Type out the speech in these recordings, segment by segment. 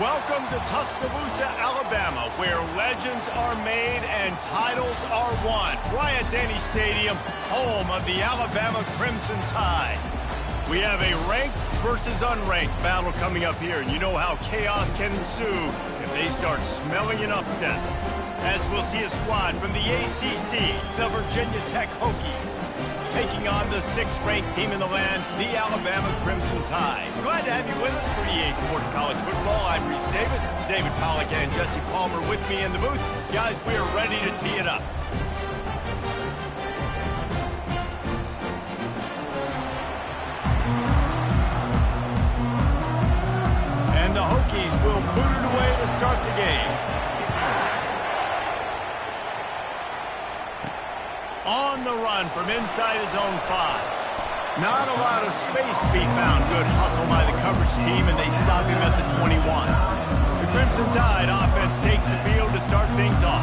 Welcome to Tuscaloosa, Alabama, where legends are made and titles are won. Bryant-Denny Stadium, home of the Alabama Crimson Tide. We have a ranked versus unranked battle coming up here, and you know how chaos can ensue if they start smelling an upset. As we'll see a squad from the ACC, the Virginia Tech Hokies, taking on the 6th-ranked team in the land, the Alabama Crimson Tide. Glad to have you with us for EA Sports College Football. I'm Reese Davis, David Pollack and Jesse Palmer with me in the booth. Guys, we are ready to tee it up. And the Hokies will boot it away to start the game. On the run from inside his own 5. Not a lot of space to be found. Good hustle by the coverage team, and they stop him at the 21. The Crimson Tide offense takes the field to start things off.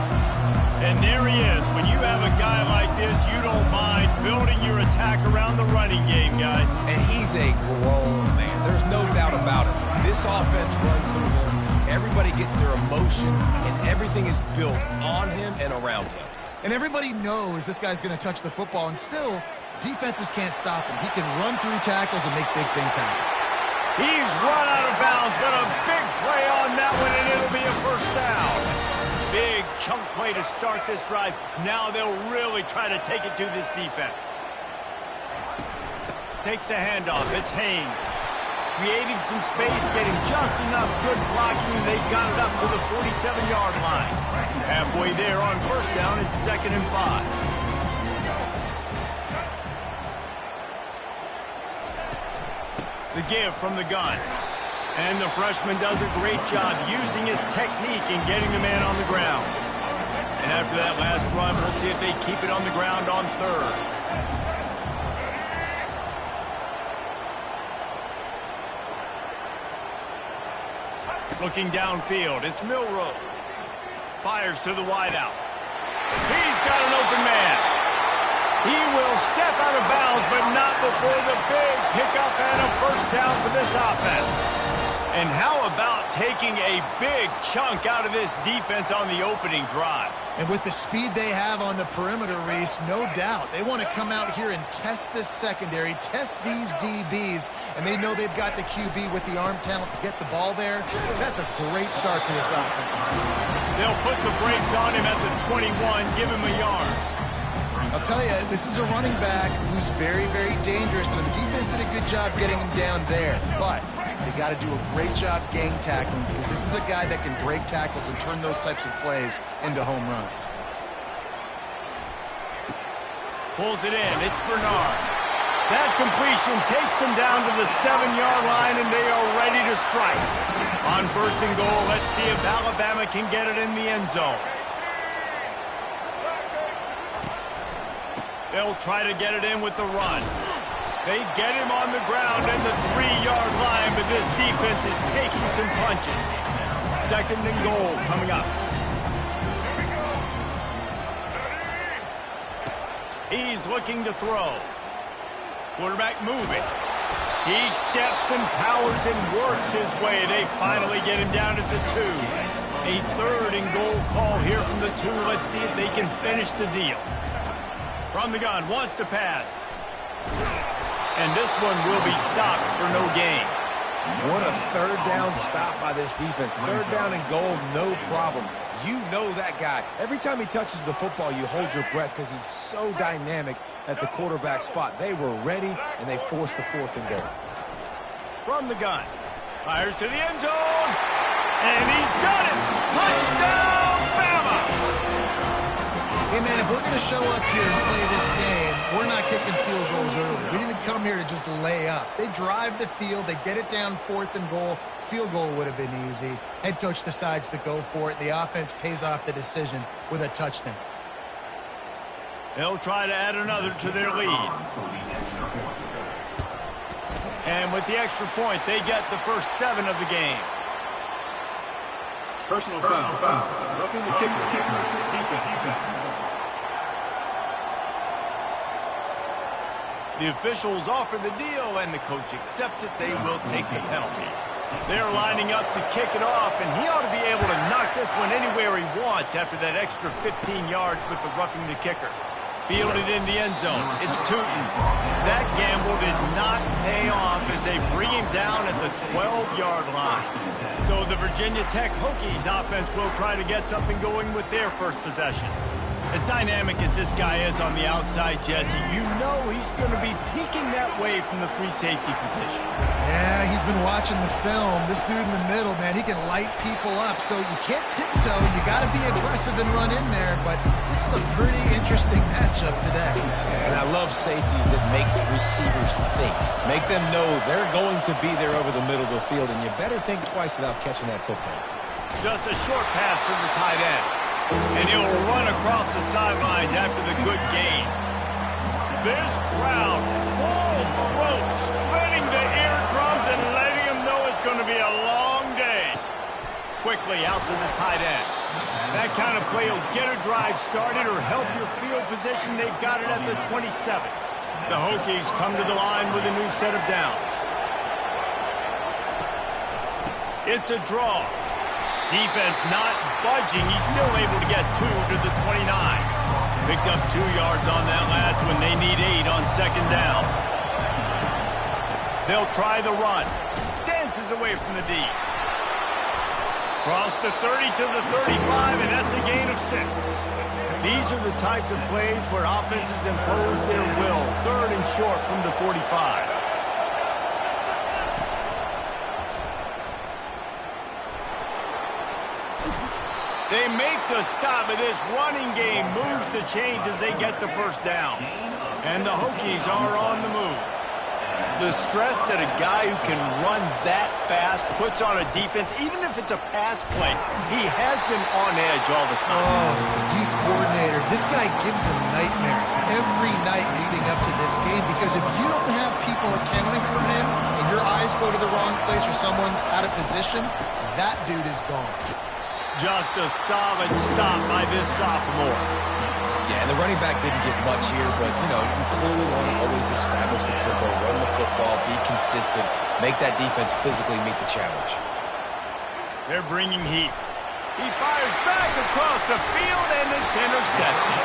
And there he is. When you have a guy like this, you don't mind building your attack around the running game, guys. And he's a grown man. There's no doubt about it. This offense runs through him. Everybody gets their emotion, and everything is built on him and around him. And everybody knows this guy's going to touch the football, and still, defenses can't stop him. He can run through tackles and make big things happen. He's run out of bounds, but a big play on that one, and it'll be a first down. Big chunk play to start this drive. Now they'll really try to take it to this defense. Takes the handoff. It's Haynes. Creating some space, getting just enough good blocking, and they've got it up to the 47-yard line. Halfway there on first down, it's 2nd and 5. The give from the gun. And the freshman does a great job using his technique and getting the man on the ground. And after that last run, we'll see if they keep it on the ground on 3rd. Looking downfield, it's Milroe. Fires to the wideout. He's got an open man. He will step out of bounds, but not before the big pickup and a first down for this offense. And how about taking a big chunk out of this defense on the opening drive? And with the speed they have on the perimeter, Reese, no doubt, they want to come out here and test this secondary, test these DBs, and they know they've got the QB with the arm talent to get the ball there. That's a great start for this offense. They'll put the brakes on him at the 21, give him a yard. I'll tell you, this is a running back who's very, very dangerous, and the defense did a good job getting him down there. But they got to do a great job gang tackling, because this is a guy that can break tackles and turn those types of plays into home runs. Pulls it in. It's Bernard. That completion takes them down to the 7-yard line, and they are ready to strike. On 1st and goal, let's see if Alabama can get it in the end zone. They'll try to get it in with the run. They get him on the ground at the 3-yard line, but this defense is taking some punches. 2nd and goal coming up. He's looking to throw. Quarterback moving. He steps and powers and works his way. They finally get him down at the 2. A 3rd and goal call here from the 2. Let's see if they can finish the deal. From the gun, wants to pass. And this one will be stopped for no gain. What a 3rd down stop by this defense. 3rd down and goal, no problem. You know that guy. Every time he touches the football, you hold your breath because he's so dynamic at the quarterback spot. They were ready, and they forced the 4th and goal. From the gun. Fires to the end zone. And he's got it. Touchdown, Bama! Hey, man, if we're going to show up here and play this game, we're not kicking field goals early. We didn't come here to just lay up. They drive the field. They get it down 4th and goal. Field goal would have been easy. Head coach decides to go for it. The offense pays off the decision with a touchdown. They'll try to add another to their lead. And with the extra point, they get the first 7 of the game. Personal foul. Roughing the kicker. Defense. The officials offer the deal, and the coach accepts it. They will take the penalty. They're lining up to kick it off, and he ought to be able to knock this one anywhere he wants after that extra 15 yards with the roughing the kicker. Fielded in the end zone. It's Tootin. That gamble did not pay off as they bring him down at the 12-yard line. So the Virginia Tech Hokies offense will try to get something going with their first possession. As dynamic as this guy is on the outside, Jesse, you know he's going to be peeking that way from the free safety position. Yeah, he's been watching the film. This dude in the middle, man, he can light people up. So you can't tiptoe. You got to be aggressive and run in there. But this is a pretty interesting matchup today. And I love safeties that make receivers think. Make them know they're going to be there over the middle of the field, and you better think twice about catching that football. Just a short pass to the tight end. And he'll run across the sidelines after the good gain. This crowd, full throat, splitting the eardrums and letting them know it's going to be a long day. Quickly out to the tight end. That kind of play will get a drive started or help your field position. They've got it at the 27. The Hokies come to the line with a new set of downs. It's a draw. Defense not budging. He's still able to get 2 to the 29. Picked up 2 yards on that last one. They need 8 on second down. They'll try the run. Dances away from the D. Cross the 30 to the 35, and that's a gain of 6. These are the types of plays where offenses impose their will. 3rd and short from the 45. They make the stop, but this running game moves the chains as they get the first down. And the Hokies are on the move. The stress that a guy who can run that fast puts on a defense, even if it's a pass play, he has them on edge all the time. Oh, the D coordinator. This guy gives him nightmares every night leading up to this game, because if you don't have people accounting for him and your eyes go to the wrong place or someone's out of position, that dude is gone. Just a solid stop by this sophomore. Yeah, and the running back didn't get much here, but, you know, you clearly want to always establish the tempo, run the football, be consistent, make that defense physically meet the challenge. They're bringing heat. He fires back across the field, and it's intercepted.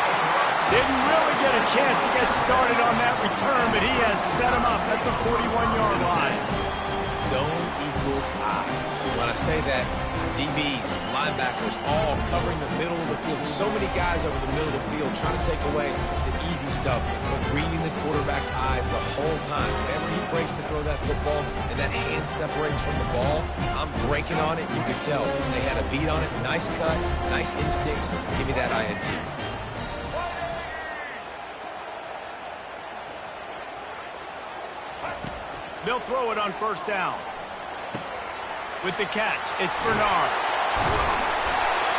Didn't really get a chance to get started on that return, but he has set him up at the 41-yard line. Zone equals eyes. When I say that, DBs, linebackers, all covering the middle of the field. So many guys over the middle of the field trying to take away the easy stuff, but reading the quarterback's eyes the whole time. Whenever he breaks to throw that football and that hand separates from the ball, I'm breaking on it. You could tell they had a beat on it. Nice cut, nice instincts. Give me that INT. They'll throw it on first down. With the catch, it's Bernard.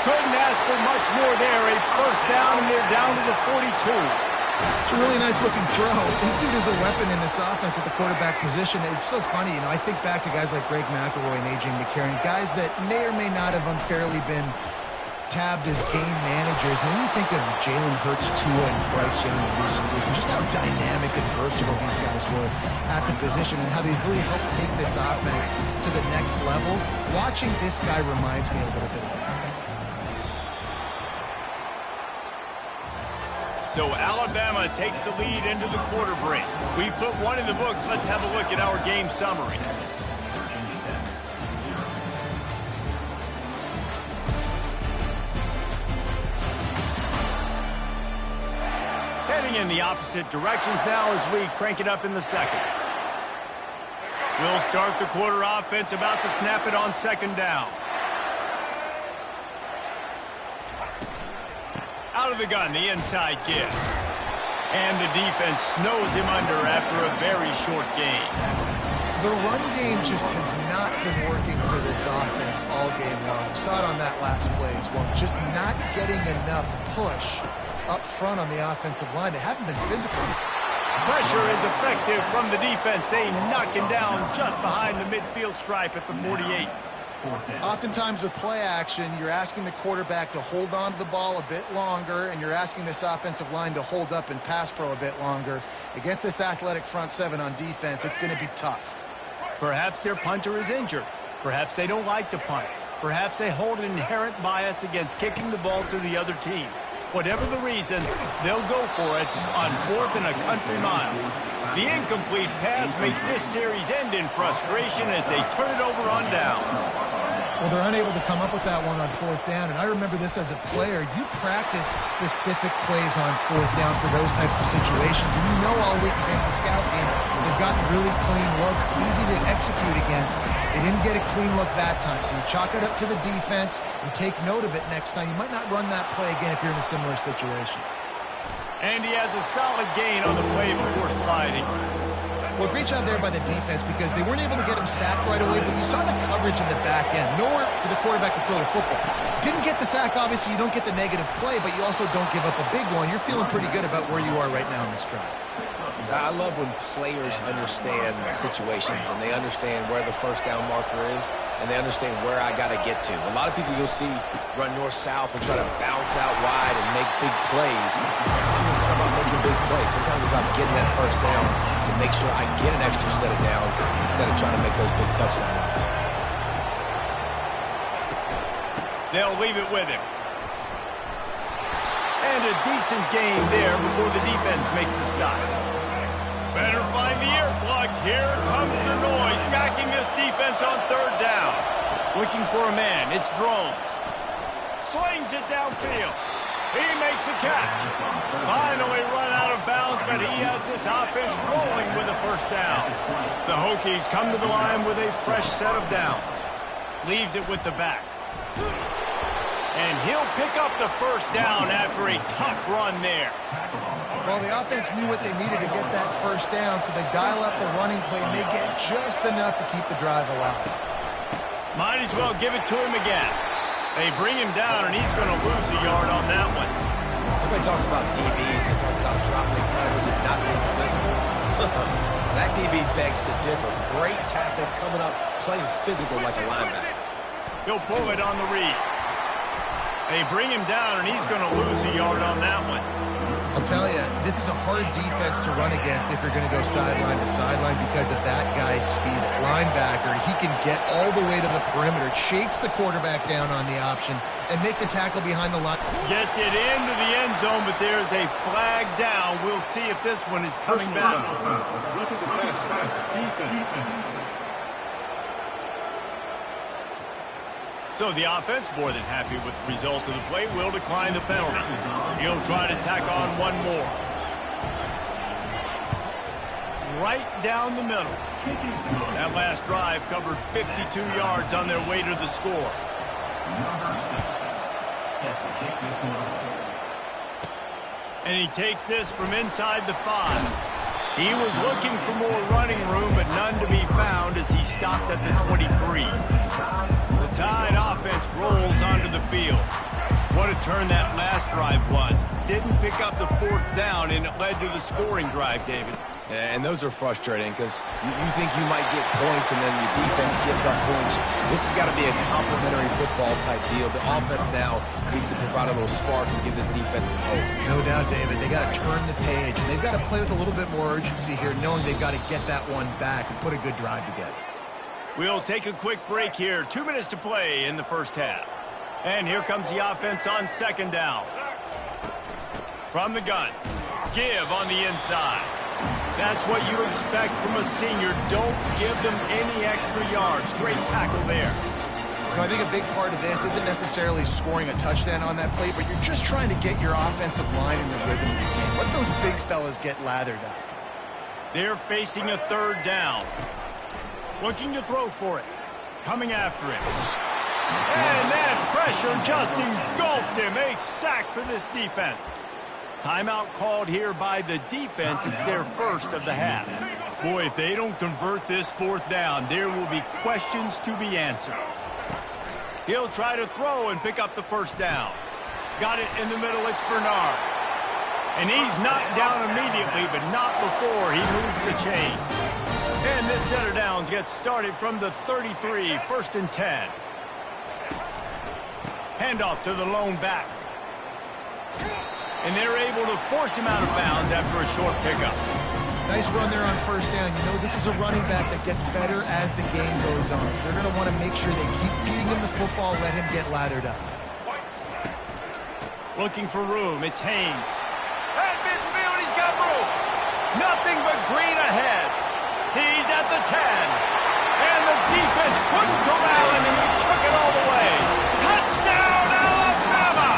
Couldn't ask for much more there. A first down, and they're down to the 42. It's a really nice-looking throw. This dude is a weapon in this offense at the quarterback position. It's so funny, you know, I think back to guys like Greg McElroy and A.J. McCarron, guys that may or may not have unfairly been tabbed as game managers. And then you think of Jalen Hurts, Tua, and Bryce Young in recent years, and just how dynamic and versatile these guys were at the position and how they really helped take this offense to the next level. Watching this guy reminds me a little bit of that. So Alabama takes the lead into the quarter break. We put one in the books. Let's have a look at our game summary. Heading in the opposite directions now as we crank it up in the second. We'll start the quarter offense, about to snap it on second down. Out of the gun, the inside give. And the defense snows him under after a very short game. The run game just has not been working for this offense all game long. We saw it on that last play as well. Just not getting enough push up front on the offensive line. They haven't been physical. Pressure is effective from the defense. They knock him down just behind the midfield stripe at the 48. Oftentimes with play action, you're asking the quarterback to hold on to the ball a bit longer, and you're asking this offensive line to hold up and pass pro a bit longer. Against this athletic front seven on defense, it's going to be tough. Perhaps their punter is injured. Perhaps they don't like to punt. Perhaps they hold an inherent bias against kicking the ball to the other team. Whatever the reason, they'll go for it on 4th and a country mile. The incomplete pass makes this series end in frustration as they turn it over on downs. Well, they're unable to come up with that one on 4th down, and I remember this as a player. You practice specific plays on 4th down for those types of situations, and you know all week against the scout team, they've gotten really clean looks, easy to execute against. They didn't get a clean look that time, so you chalk it up to the defense and take note of it next time. You might not run that play again if you're in a similar situation. And he has a solid gain on the play before sliding. Well, great job there by the defense because they weren't able to get him sacked right away, but you saw the coverage in the back end. Nowhere for the quarterback to throw the football. Didn't get the sack, obviously. You don't get the negative play, but you also don't give up a big one. You're feeling pretty good about where you are right now in this drive. I love when players understand situations and they understand where the first down marker is and they understand where I got to get to. A lot of people you'll see run north-south and try to bounce out wide and make big plays. Sometimes it's not about making big plays. Sometimes it's about getting that first down to make sure I get an extra set of downs instead of trying to make those big touchdown runs. They'll leave it with him. And a decent gain there before the defense makes the stop. Better find the earplugs. Here comes the noise, backing this defense on 3rd down. Looking for a man. It's Drones. Slings it downfield. He makes the catch. Finally run out of bounds, but he has this offense rolling with a first down. The Hokies come to the line with a fresh set of downs. Leaves it with the back. And he'll pick up the first down after a tough run there. Well, the offense knew what they needed to get that first down, so they dial up the running play, and they get just enough to keep the drive alive. Might as well give it to him again. They bring him down, and he's going to lose a yard on that one. Everybody talks about DBs. They talk about dropping coverage and not being physical. That DB begs to differ. Great tackle coming up, playing physical like a linebacker. He'll pull it on the read. They bring him down, and he's going to lose a yard on that one. I'll tell you, this is a hard defense to run against if you're going to go sideline to sideline because of that guy's speed at linebacker. He can get all the way to the perimeter, chase the quarterback down on the option, and make the tackle behind the line. Gets it into the end zone, but there's a flag down. We'll see if this one is coming back. Roughing the passer. Defense. So the offense, more than happy with the result of the play, will decline the penalty. He'll try to tack on one more. Right down the middle. That last drive covered 52 yards on their way to the score. And he takes this from inside the 5. He was looking for more running room, but none to be found as he stopped at the 23. The Tide offense rolls onto the field. What a turn that last drive was. Didn't pick up the 4th down, and it led to the scoring drive, David. And those are frustrating because you think you might get points and then your defense gives up points. This has got to be a complementary football type deal. The offense now needs to provide a little spark and give this defense some hope. No doubt, David. They got to turn the page, and they've got to play with a little bit more urgency here, knowing they've got to get that one back and put a good drive together. We'll take a quick break here. 2 minutes to play in the first half. And here comes the offense on 2nd down. From the gun. Give on the inside. That's what you expect from a senior. Don't give them any extra yards. Great tackle there. You know, I think a big part of this isn't necessarily scoring a touchdown on that play, but you're just trying to get your offensive line in the rhythm of the game. Let those big fellas get lathered up. They're facing a 3rd down. Looking to throw for it. Coming after it. And that pressure just engulfed him. A sack for this defense. Timeout called here by the defense. It's their first of the half. Boy, if they don't convert this 4th down, there will be questions to be answered. He'll try to throw and pick up the first down. Got it in the middle. It's Bernard. And he's knocked down immediately, but not before he moves the chain. And this set of downs gets started from the 33, 1st and 10. Handoff to the lone back. And they're able to force him out of bounds after a short pickup. Nice run there on first down. You know this is a running back that gets better as the game goes on. So they're going to want to make sure they keep feeding him the football, let him get lathered up. Looking for room. It's Haynes. At midfield, he's got room. Nothing but green ahead. He's at the 10. And the defense couldn't corral him, and he took it all the way. Touchdown, Alabama!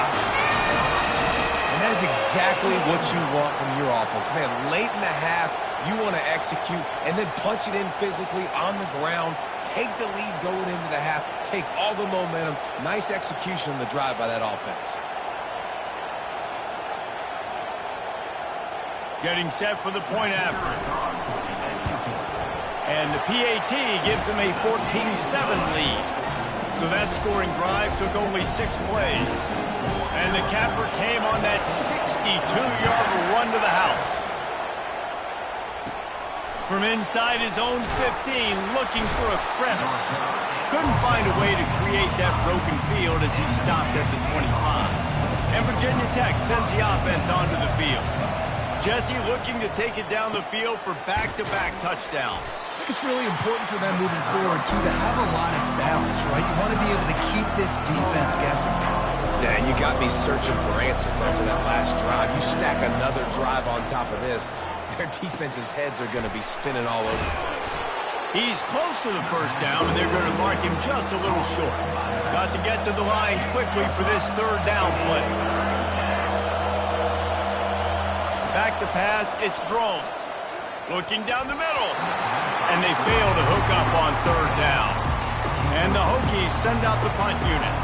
And that is exactly what you want from your offense. Man, late in the half, you want to execute and then punch it in physically on the ground. Take the lead going into the half. Take all the momentum. Nice execution on the drive by that offense. Getting set for the point after. And the PAT gives them a 14-7 lead. So that scoring drive took only 6 plays. And the capper came on that 62-yard run to the house. From inside his own 15, looking for a crevice. Couldn't find a way to create that broken field as he stopped at the 25. And Virginia Tech sends the offense onto the field. Jesse looking to take it down the field for back-to-back touchdowns. I think it's really important for them moving forward, too, to have a lot of balance, right? You want to be able to keep this defense guessing. Yeah, and you got me searching for answers after that last drive. You stack another drive on top of this, their defense's heads are going to be spinning all over the place. He's close to the first down, and they're going to mark him just a little short. Got to get to the line quickly for this third down play. Back to pass, it's Drones. Looking down the middle. And they fail to hook up on third down. And the Hokies send out the punt unit.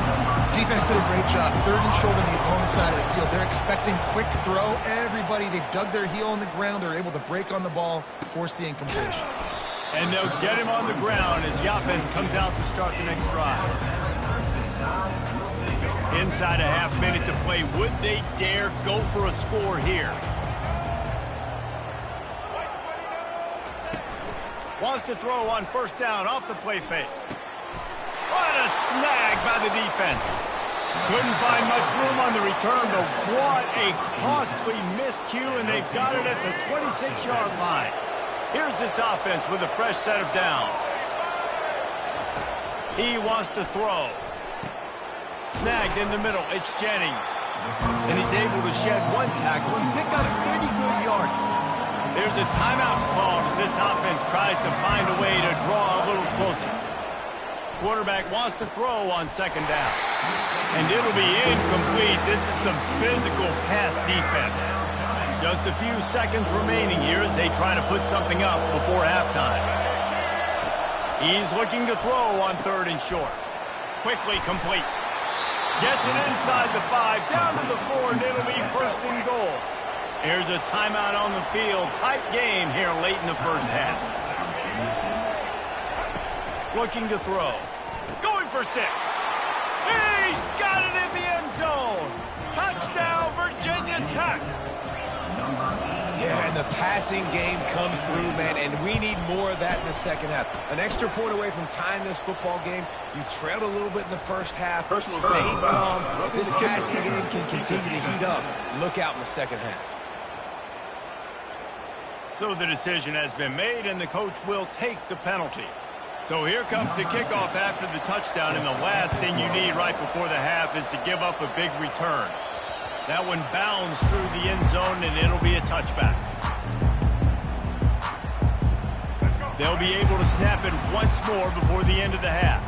Defense did a great job. Third and short on the opponent's side of the field. They're expecting quick throw. Everybody, they dug their heel on the ground. They're able to break on the ball, force the incompletion. And they'll get him on the ground as the offense comes out to start the next drive. Inside a half minute to play. Would they dare go for a score here? Wants to throw on first down off the play fake. What a snag by the defense. Couldn't find much room on the return, but what a costly miscue, and they've got it at the 26-yard line. Here's this offense with a fresh set of downs. He wants to throw. Snagged in the middle, it's Jennings. And he's able to shed one tackle and pick up pretty good yardage. There's a timeout called as this offense tries to find a way to draw a little closer. Quarterback wants to throw on second down. And it'll be incomplete. This is some physical pass defense. Just a few seconds remaining here as they try to put something up before halftime. He's looking to throw on third and short. Quickly complete. Gets it inside the 5, down to the 4, and it'll be first and goal. Here's a timeout on the field. Tight game here late in the first half. Looking to throw. Going for 6. He's got it in the end zone. Touchdown, Virginia Tech. Yeah, and the passing game comes through, man, and we need more of that in the second half. An extra point away from tying this football game. You trailed a little bit in the first half. Stayed calm. If this passing game can continue to heat up, look out in the second half. So the decision has been made, and the coach will take the penalty. So here comes the kickoff after the touchdown, and the last thing you need right before the half is to give up a big return. That one bounds through the end zone, and it'll be a touchback. They'll be able to snap it once more before the end of the half.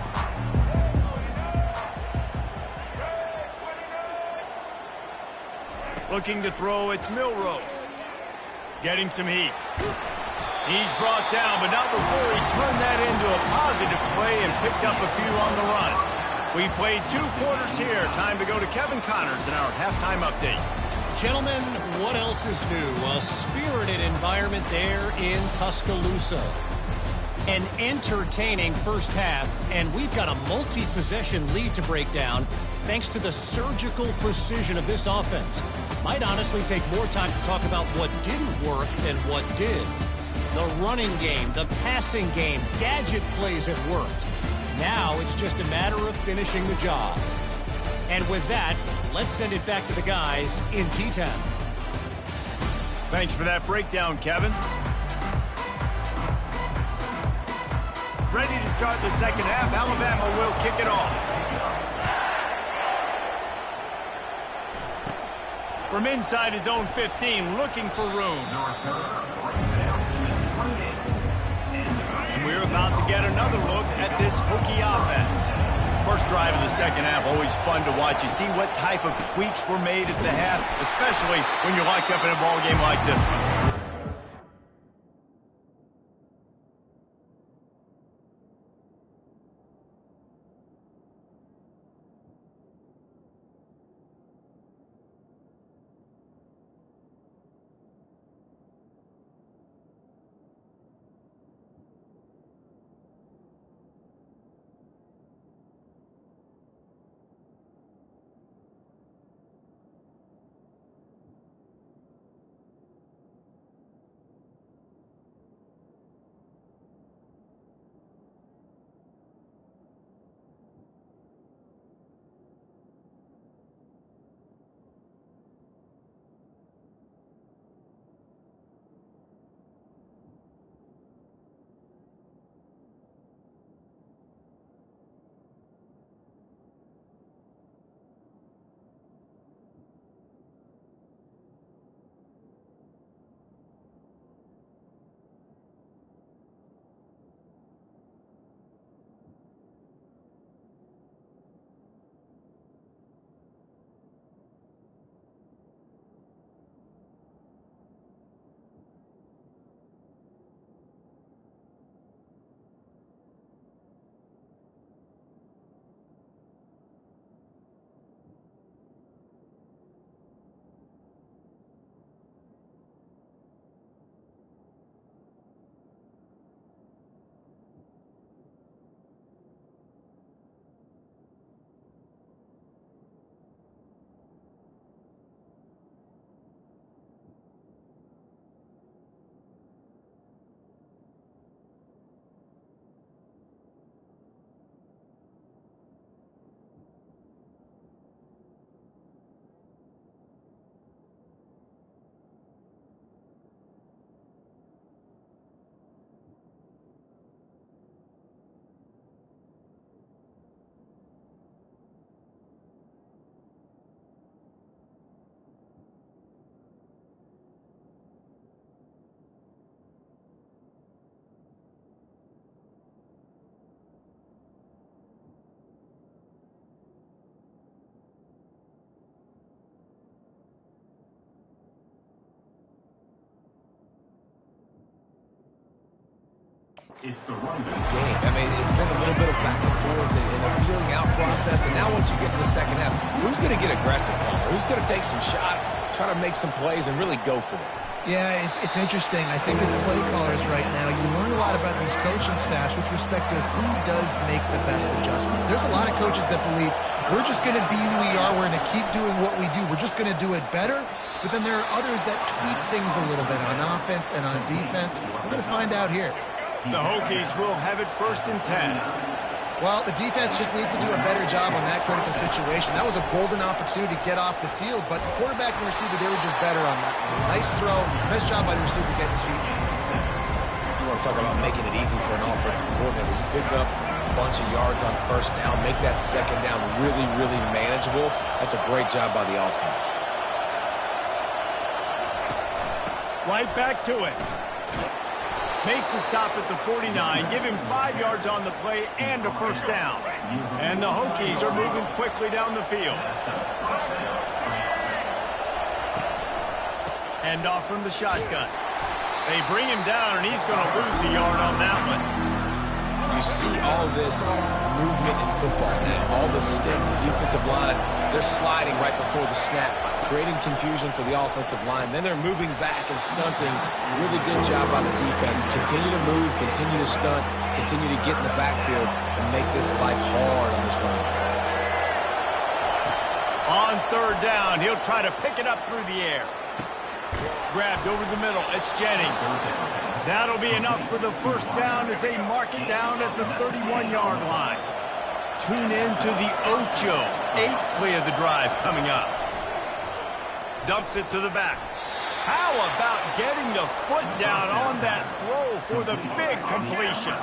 Looking to throw, it's Milroe. Getting some heat. He's brought down, but not before he turned that into a positive play and picked up a few on the run. We played 2 quarters here. Time to go to Kevin Connors in our halftime update. Gentlemen, what else is new? A spirited environment there in Tuscaloosa. An entertaining first half, and we've got a multi-possession lead to break down thanks to the surgical precision of this offense. Might honestly take more time to talk about what didn't work than what did. The running game, the passing game, gadget plays have worked. Now it's just a matter of finishing the job. And with that, let's send it back to the guys in T-Town. Thanks for that breakdown, Kevin. start the second half. Alabama will kick it off. From inside his own 15, looking for room. And we're about to get another look at this Hokie offense. First drive of the second half, always fun to watch. You see what type of tweaks were made at the half, especially when you're locked up in a ball game like this one. It's the run game. I mean, it's been a little bit of back and forth and a feeling out process. And now once you get in the second half, who's going to get aggressive, Palmer? Who's going to take some shots, try to make some plays, and really go for it? Yeah, it's interesting. I think as play callers right now, you learn a lot about these coaching staffs with respect to who does make the best adjustments. There's a lot of coaches that believe we're just going to be who we are. We're going to keep doing what we do. We're just going to do it better. But then there are others that tweak things a little bit on offense and on defense. We're going to find out here. The Hokies will have it 1st and 10. Well, the defense just needs to do a better job on that critical situation. That was a golden opportunity to get off the field, but the quarterback and receiver, they were just better on that one. Nice throw. Nice job by the receiver getting his feet. You want to talk about making it easy for an offensive coordinator. You pick up a bunch of yards on first down, make that second down really, really manageable. That's a great job by the offense. Right back to it. Makes the stop at the 49. Give him 5 yards on the play and a first down. And the Hokies are moving quickly down the field. Hand off from the shotgun. They bring him down, and he's going to lose a yard on that one. You see all this movement in football now. All the stick, the defensive line, they're sliding right before the snap, creating confusion for the offensive line. Then they're moving back and stunting. Really good job by the defense. Continue to move, continue to stunt, continue to get in the backfield and make this life hard on this running back. On 3rd down, he'll try to pick it up through the air. Grabbed over the middle. It's Jennings. That'll be enough for the first down as they mark it down at the 31-yard line. Tune in to the Ocho. 8th play of the drive coming up. Dumps it to the back. How about getting the foot down on that throw for the big completion?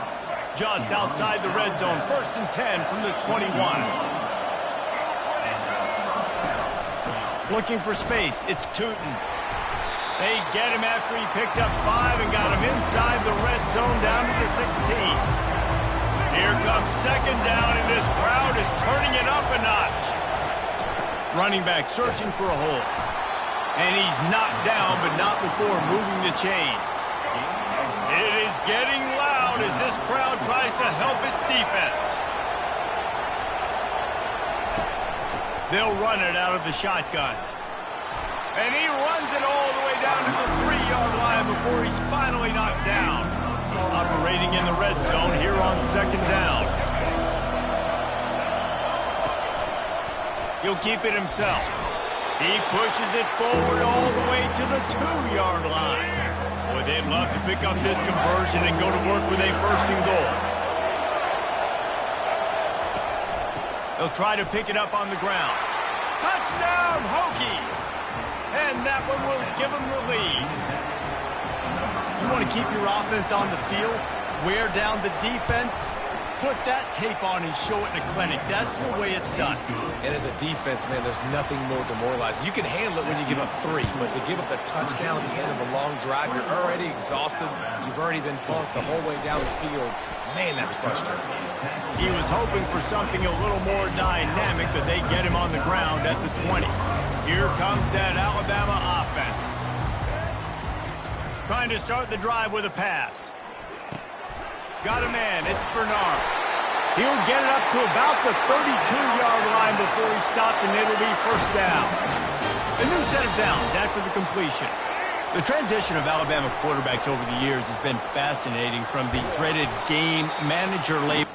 Just outside the red zone, 1st and 10 from the 21. Looking for space, it's Tootin. They get him after he picked up 5 and got him inside the red zone down to the 16. Here comes 2nd down, and this crowd is turning it up a notch. Running back searching for a hole. And he's knocked down, but not before moving the chains. It is getting loud as this crowd tries to help its defense. They'll run it out of the shotgun. And he runs it all the way down to the 3-yard line before he's finally knocked down. Operating in the red zone here on 2nd down. He'll keep it himself. He pushes it forward all the way to the 2-yard line. Boy, they'd love to pick up this conversion and go to work with a 1st and goal. They'll try to pick it up on the ground. Touchdown, Hokies! And that one will give them the lead. You want to keep your offense on the field, wear down the defense, put that tape on and show it in a clinic. That's the way it's done. And as a defense, man, there's nothing more demoralizing. You can handle it when you give up 3, but to give up the touchdown at the end of a long drive, you're already exhausted. You've already been punked the whole way down the field. Man, that's frustrating. He was hoping for something a little more dynamic, but they get him on the ground at the 20. Here comes that Alabama offense. Trying to start the drive with a pass. Got a man, it's Bernard. He'll get it up to about the 32-yard line before he stopped, and it'll be 1st down. A new set of downs after the completion. The transition of Alabama quarterbacks over the years has been fascinating, from the dreaded game manager label.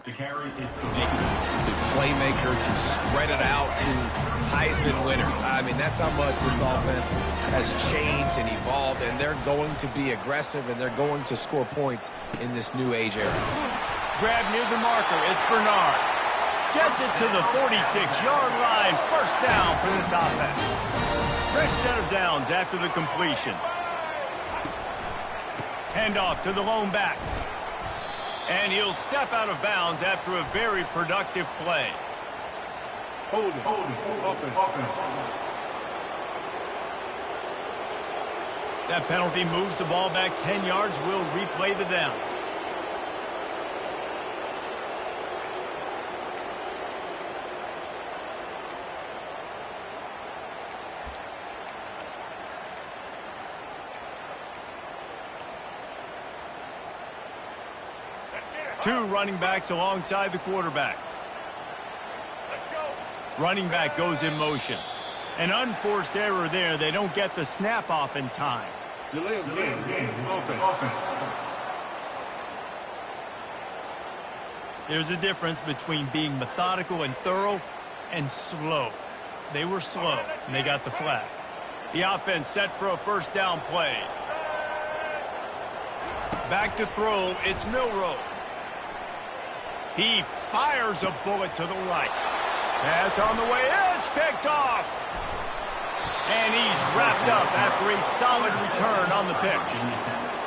The carry is to playmaker, to spread it out, to Heisman winner. I mean, that's how much this offense has changed and evolved, and they're going to be aggressive, and they're going to score points in this new age era. Grab near the marker, it's Bernard. Gets it to the 46-yard line. 1st down for this offense. Fresh set of downs after the completion. Handoff to the lone back. And he'll step out of bounds after a very productive play. hold it, offense. That penalty moves the ball back 10 yards. We'll replay the down. Two running backs alongside the quarterback. Running back goes in motion. An unforced error there. They don't get the snap off in time. Delay of game. Offense. There's a difference between being methodical and thorough and slow. They were slow, and they got the flag. The offense set for a first down play. Back to throw, it's Milroe. He fires a bullet to the right. Pass on the way, it's picked off. And he's wrapped up after a solid return on the pick.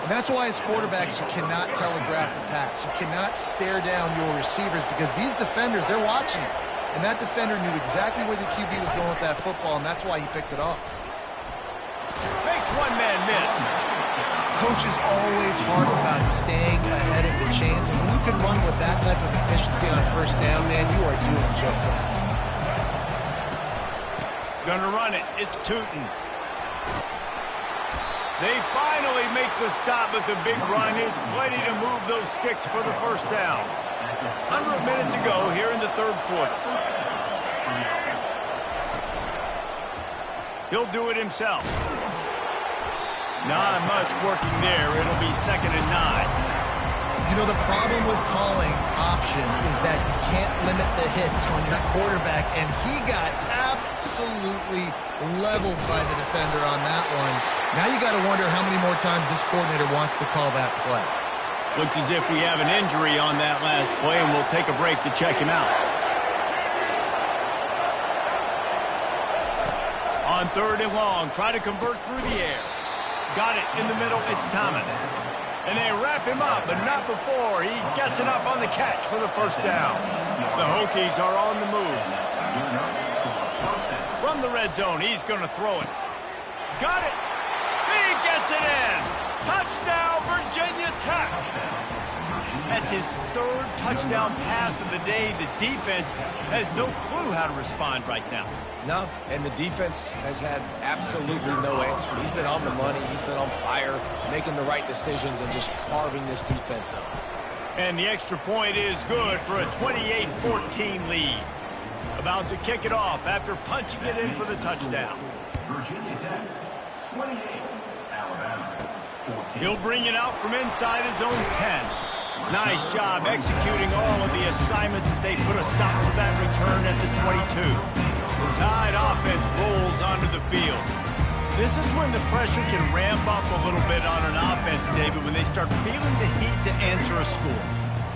And that's why as quarterbacks, you cannot telegraph the pass. You cannot stare down your receivers because these defenders, they're watching it. And that defender knew exactly where the QB was going with that football, and that's why he picked it off. Makes one man miss. Coach is always hard about staying ahead of the chains, and when you can run with that type of efficiency on first down, man, you are doing just that. Gonna run it. It's Tootin. They finally make the stop, but the big run is plenty to move those sticks for the first down. Under a minute to go here in the third quarter. He'll do it himself. Not much working there. It'll be 2nd and 9. You know, the problem with calling option is that you can't limit the hits on your quarterback, and he got absolutely leveled by the defender on that one. Now you got to wonder how many more times this coordinator wants to call that play. Looks as if we have an injury on that last play, and we'll take a break to check him out. On 3rd and long, try to convert through the air. Got it in the middle, it's Thomas. And they wrap him up, but not before he gets enough on the catch for the first down. The Hokies are on the move. From the red zone, he's going to throw it. Got it! He gets it in! Touchdown, Virginia Tech! That's his 3rd touchdown pass of the day. The defense has no clue how to respond right now. No, and the defense has had absolutely no answer. He's been on the money. He's been on fire, making the right decisions and just carving this defense up. And the extra point is good for a 28-14 lead. About to kick it off after punching it in for the touchdown. Virginia Tech, 28, Alabama, 14. He'll bring it out from inside his own 10. Nice job executing all of the assignments as they put a stop to that return at the 22. The Tide offense rolls onto the field. This is when the pressure can ramp up a little bit on an offense, David, when they start feeling the heat to answer a score.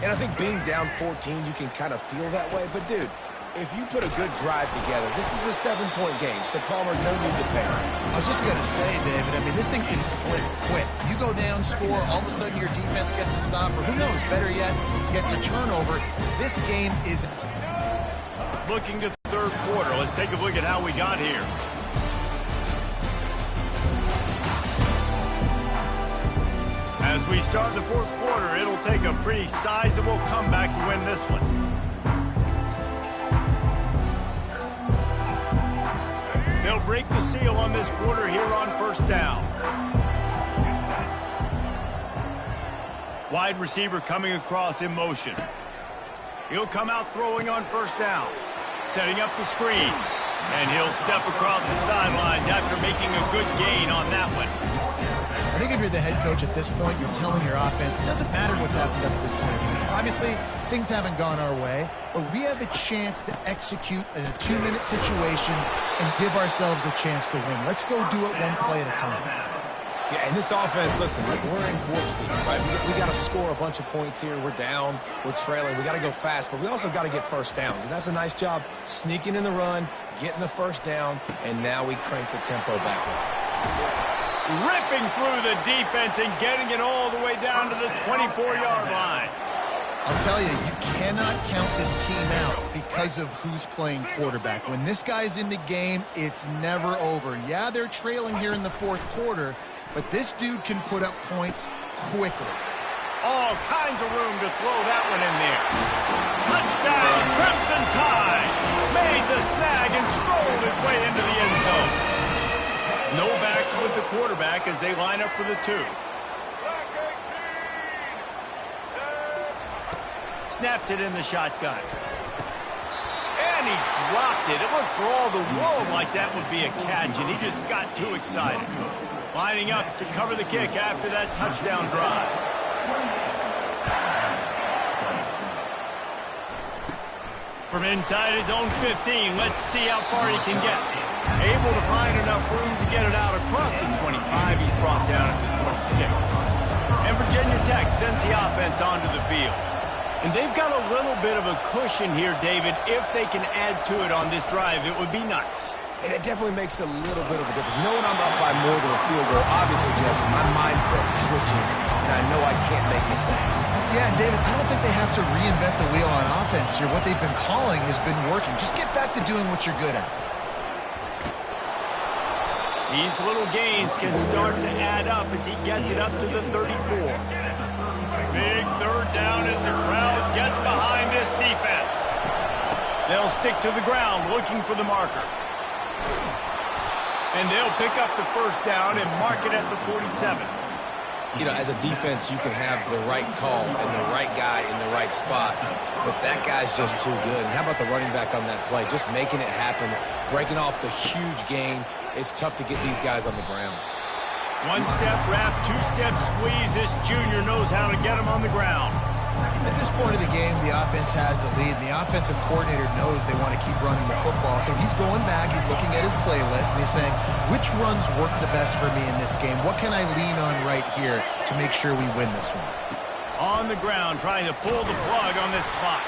And I think being down 14, you can kind of feel that way. But, dude, if you put a good drive together, this is a 7-point game, so Palmer, no need to panic. I was just going to say, David, I mean, this thing can flip quick. You go down, score, all of a sudden your defense gets a stop, or who knows, better yet, gets a turnover. This game is... Looking to the third quarter. Let's take a look at how we got here. As we start the fourth quarter, it'll take a pretty sizable comeback to win this one. They'll break the seal on this quarter here on first down. Wide receiver coming across in motion. He'll come out throwing on first down. Setting up the screen. And he'll step across the sidelines after making a good gain on that one. I think if you're the head coach at this point, you're telling your offense, it doesn't matter what's happened up to this point. Obviously, things haven't gone our way, but we have a chance to execute in a 2-minute situation and give ourselves a chance to win. Let's go do it one play at a time. Yeah, and this offense, listen, we're in warp speed, right? We got to score a bunch of points here. We're down. We're trailing. We got to go fast, but we also got to get first downs. And that's a nice job sneaking in the run, getting the first down, and now we crank the tempo back up. Ripping through the defense and getting it all the way down to the 24-yard line. I'll tell you, you cannot count this team out because of who's playing quarterback. When this guy's in the game, it's never over. Yeah, they're trailing here in the fourth quarter, but this dude can put up points quickly. All kinds of room to throw that one in there. Touchdown, Crimson Tide. Made the snag and strolled his way into the end zone. No backs with the quarterback as they line up for the 2. Snapped it in the shotgun. And he dropped it. It looked for all the world like that would be a catch, and he just got too excited. Lining up to cover the kick after that touchdown drive. From inside his own 15, let's see how far he can get. Able to find enough room to get it out across the 25. He's brought down at the 26. And Virginia Tech sends the offense onto the field. And they've got a little bit of a cushion here, David. If they can add to it on this drive, it would be nice. And it definitely makes a little bit of a difference. Knowing I'm up by more than a field goal, obviously, Jesse, my mindset switches, and I know I can't make mistakes. Yeah, and David, I don't think they have to reinvent the wheel on offense here. What they've been calling has been working. Just get back to doing what you're good at. These little gains can start to add up as he gets it up to the 34. Big third down as the crowd gets behind this defense. They'll stick to the ground looking for the marker. And they'll pick up the first down and mark it at the 47. You know, as a defense, you can have the right call and the right guy in the right spot, but that guy's just too good. And how about the running back on that play? Just making it happen, breaking off the huge gain. It's tough to get these guys on the ground. One-step wrap, two-step squeeze. This junior knows how to get him on the ground. At this point of the game, the offense has the lead, and the offensive coordinator knows they want to keep running the football. So he's going back, he's looking at his playlist, and he's saying, which runs work the best for me in this game? What can I lean on right here to make sure we win this one? On the ground, trying to pull the plug on this clock.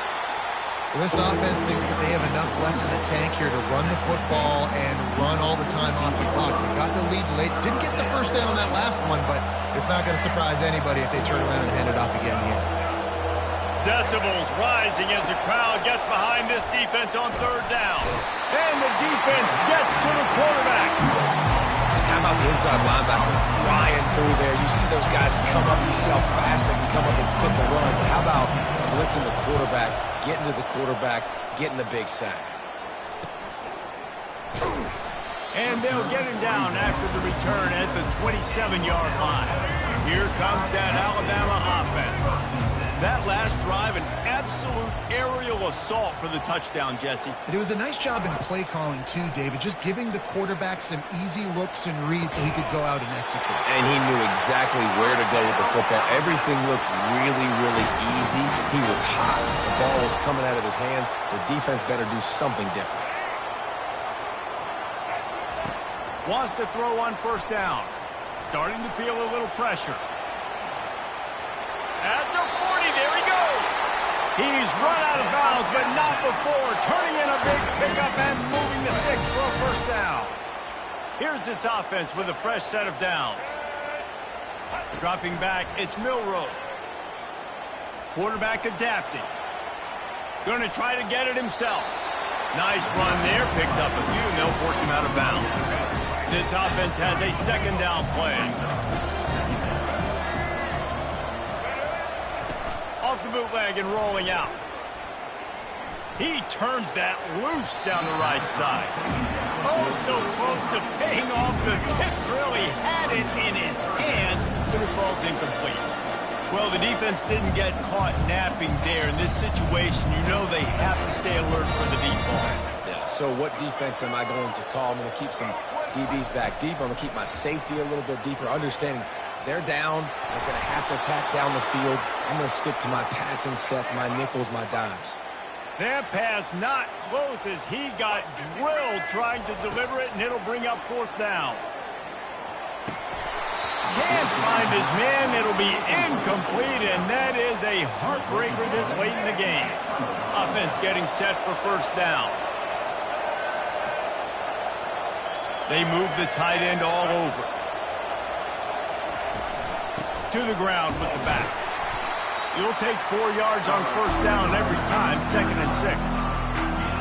Well, this offense thinks that they have enough left in the tank here to run the football and run all the time off the clock. They got the lead late. Didn't get the first down on that last one, but it's not going to surprise anybody if they turn around and hand it off again here. Decibels rising as the crowd gets behind this defense on third down. And the defense gets to the quarterback. And how about the inside linebacker flying through there? You see those guys come up. You see how fast they can come up and fit the run. But how about blitzing the quarterback, getting to the quarterback, getting the big sack? And they'll get him down after the return at the 27-yard line. Here comes that Alabama offense. That last drive, an absolute aerial assault for the touchdown, Jesse. And it was a nice job in play calling, too, David, just giving the quarterback some easy looks and reads so he could go out and execute. And he knew exactly where to go with the football. Everything looked really, really easy. He was hot. The ball was coming out of his hands. The defense better do something different. Wants to throw on first down. Starting to feel a little pressure. At the 40, there he goes. He's run out of bounds, but not before. Turning in a big pickup and moving the sticks for a first down. Here's this offense with a fresh set of downs. Dropping back, it's Milroe. Quarterback adapting. Going to try to get it himself. Nice run there. Picks up a few, and they'll force him out of bounds. This offense has a second down play. Off the bootleg and rolling out. He turns that loose down the right side. Oh, so close to paying off the tip drill. He had it in his hands, but it falls incomplete. Well, the defense didn't get caught napping there. In this situation, you know they have to stay alert for the deep ball. Yeah, so what defense am I going to call? I'm going to keep some DBs back deep. I'm going to keep my safety a little bit deeper, understanding they're down. They're going to have to attack down the field. I'm going to stick to my passing sets, my nickels, my dimes. That pass not close as he got drilled trying to deliver it, and it'll bring up fourth down. Can't find his man. It'll be incomplete, and that is a heartbreaker this late in the game. Offense getting set for first down. They move the tight end all over. To the ground with the back. You'll take 4 yards on first down every time, 2nd and 6.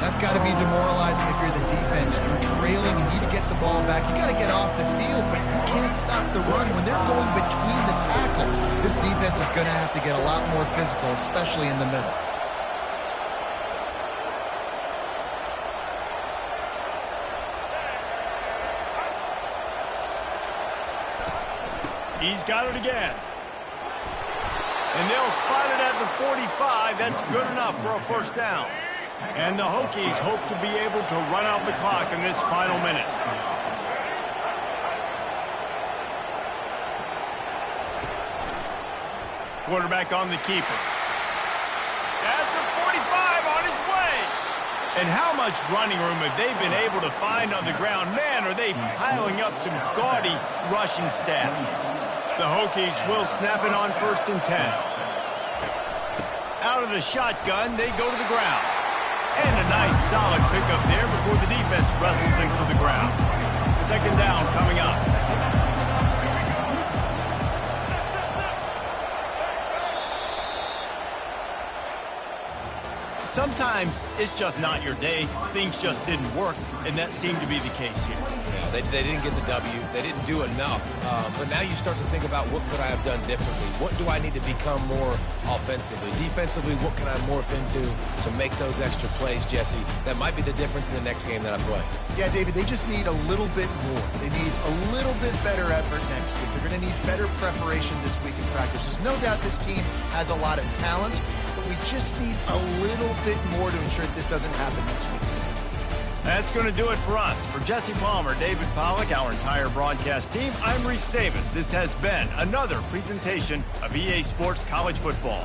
That's got to be demoralizing if you're the defense. You're trailing, you need to get the ball back. You got to get off the field, but you can't stop the run when they're going between the tackles. This defense is going to have to get a lot more physical, especially in the middle. He's got it again. And they'll spot it at the 45. That's good enough for a first down. And the Hokies hope to be able to run out the clock in this final minute. Quarterback on the keeper. At the 45, on his way. And how much running room have they been able to find on the ground? Man, are they piling up some gaudy rushing stats. The Hokies will snap it on 1st and 10. Out of the shotgun, they go to the ground. And a nice solid pickup there before the defense wrestles him to the ground. 2nd down coming up. Sometimes it's just not your day. Things just didn't work, and that seemed to be the case here. Yeah, they didn't get the W. They didn't do enough. But now you start to think about what could I have done differently? What do I need to become more offensively? Defensively, what can I morph into to make those extra plays, Jesse? That might be the difference in the next game that I play. Yeah, David, they just need a little bit more. They need a little bit better effort next week. They're going to need better preparation this week in practice. There's no doubt this team has a lot of talent, but we just need a little bit more to ensure that this doesn't happen next week. That's going to do it for us. For Jesse Palmer, David Pollack, our entire broadcast team, I'm Reese Davis. This has been another presentation of EA Sports College Football.